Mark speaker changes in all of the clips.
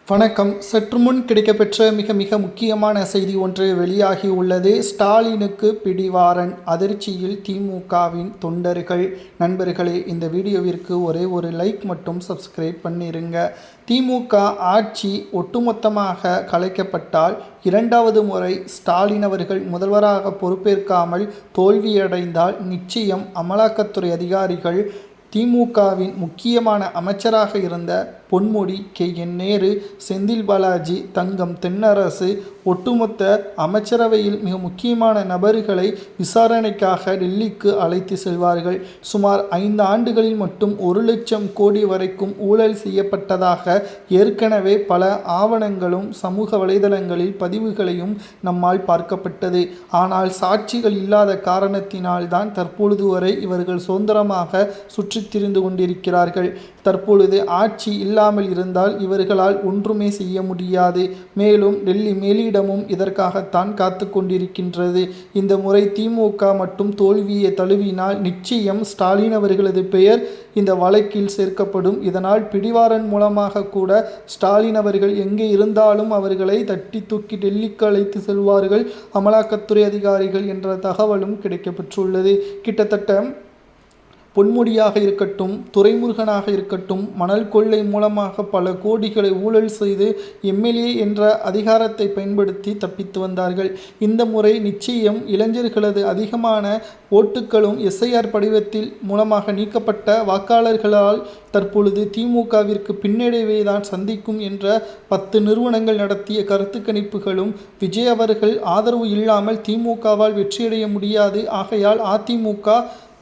Speaker 1: வணக்கம். சற்று முன் கிடைக்கப்பெற்ற மிக முக்கியமான செய்தி ஒன்று வெளியாகி உள்ளது. ஸ்டாலினுக்கு பிடிவாரன், அதிர்ச்சியில் திமுகவின் தொண்டர்கள். நண்பர்களே, இந்த வீடியோவிற்கு ஒரே ஒரு லைக் மட்டும் சப்ஸ்கிரைப் பண்ணிருங்க. திமுக ஆட்சி ஒட்டுமொத்தமாக கலைக்கப்பட்டால் இரண்டாவது முறை ஸ்டாலின் அவர்கள் முதல்வராக பொறுப்பேற்காமல் தோல்வியடைந்தால் நிச்சயம் அமலாக்கத்துறை அதிகாரிகள் திமுகவின் முக்கியமான அமைச்சராக இருந்த பொன்முடி, KN நேரு, செந்தில் பாலாஜி, தங்கம் தென்னரசு, ஒட்டுமொத்த அமைச்சரவையில் மிக முக்கியமான நபர்களை விசாரணைக்காக டெல்லிக்கு அழைத்து செல்வார்கள். சுமார் 5 ஆண்டுகளில் மட்டும் 1 லட்சம் கோடி வரைக்கும் ஊழல் செய்யப்பட்டதாக ஏற்கனவே பல ஆவணங்களும் சமூக வலைதளங்களில் பதிவுகளையும் நம்மால் பார்க்கப்பட்டது. ஆனால் சாட்சிகள் இல்லாத காரணத்தினால்தான் தற்பொழுது வரை இவர்கள் சுதந்திரமாக சுற்றித் திரிந்து கொண்டிருக்கிறார்கள். தற்பொழுது ஆட்சி இல்லாமல் இருந்தால் இவர்களால் ஒன்றுமே செய்ய முடியாது. மேலும் டெல்லி மேலிடமும் இதற்காகத்தான் காத்து கொண்டிருக்கின்றது. இந்த முறை திமுக மட்டும் தோல்வியை தழுவினால் நிச்சயம் ஸ்டாலின் அவர்களது பெயர் இந்த வழக்கில் சேர்க்கப்படும். இதனால் பிடிவாரன் மூலமாக கூட ஸ்டாலின் அவர்கள் எங்கே இருந்தாலும் அவர்களை தட்டி தூக்கி டெல்லிக்கு அழைத்து செல்வார்கள் அமலாக்கத்துறை அதிகாரிகள் என்ற தகவலும் கிடைக்கப்பெற்றுள்ளது. கிட்டத்தட்ட பொன்முடியாக இருக்கட்டும், துரைமுருகனாக இருக்கட்டும், மணல் கொள்ளை மூலமாக பல கோடிகளை ஊழல் செய்து MLA என்ற அதிகாரத்தை பயன்படுத்தி தப்பித்து வந்தார்கள். இந்த முறை நிச்சயம் இளைஞர்களது அதிகமான ஓட்டுகளும் SIR படிவத்தில் மூலமாக நீக்கப்பட்ட வாக்காளர்களால் தற்பொழுது திமுகவிற்கு பின்னடைவை தான் சந்திக்கும் என்ற 10 நிறுவனங்கள் நடத்திய கருத்து கணிப்புகளும் விஜய் அவர்கள் ஆதரவு இல்லாமல் திமுகவால் வெற்றியடைய முடியாது. ஆகையால் அதிமுக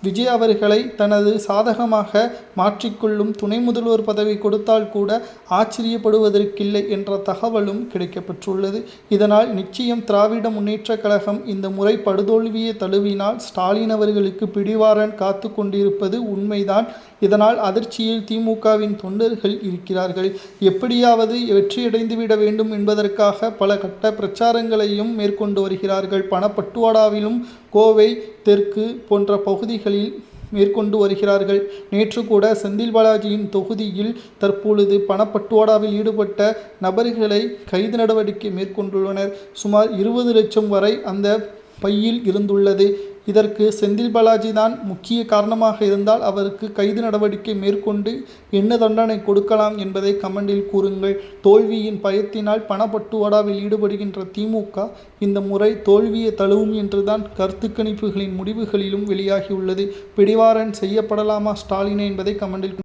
Speaker 1: விஜய் அவர்களை தனது சாதகமாக மாற்றிக்கொள்ளும். துணை முதல்வர் பதவி கொடுத்தால் கூட ஆச்சரியப்படுவதற்கில்லை என்ற தகவலும் கிடைக்கப்பெற்றுள்ளது. இதனால் நிச்சயம் திராவிட முன்னேற்ற கழகம் இந்த முறை படுதோல்வியை தழுவினால் ஸ்டாலின் அவர்களுக்கு பிடிவாரன் காத்து கொண்டிருப்பது உண்மைதான். இதனால் அதிர்ச்சியில் திமுகவின் தொண்டர்கள் இருக்கிறார்கள். எப்படியாவது வெற்றியடைந்துவிட வேண்டும் என்பதற்காக பல கட்ட பிரச்சாரங்களையும் மேற்கொண்டு வருகிறார்கள். பணப்பட்டுவாடாவிலும் கோவை தெற்கு போன்ற பகுதிகளில் மேற்கொண்டு வருகிறார்கள். நேற்று கூட செந்தில் பாலாஜியின் தொகுதியில் தற்பொழுது பணப்பட்டுவாடாவில் ஈடுபட்ட நபர்களை கைது நடவடிக்கை மேற்கொண்டுள்ளனர். சுமார் 20 லட்சம் வரை அந்த பையில் இருந்துள்ளது. இதற்கு செந்தில் பாலாஜி தான் முக்கிய காரணமாக இருந்தால் அவருக்கு கைது நடவடிக்கை மேற்கொண்டு என்ன தண்டனை கொடுக்கலாம் என்பதை கமெண்டில் கூறுங்கள். தோல்வியின் பயத்தினால் பணப்பட்டுவாடாவில் ஈடுபடுகின்ற திமுக இந்த முறை தோல்வியை தழுவும் என்றுதான் கருத்து கணிப்புகளின் முடிவுகளிலும் வெளியாகியுள்ளது. பிடிவாரன் செய்யப்படலாமா ஸ்டாலினை என்பதை கமெண்டில்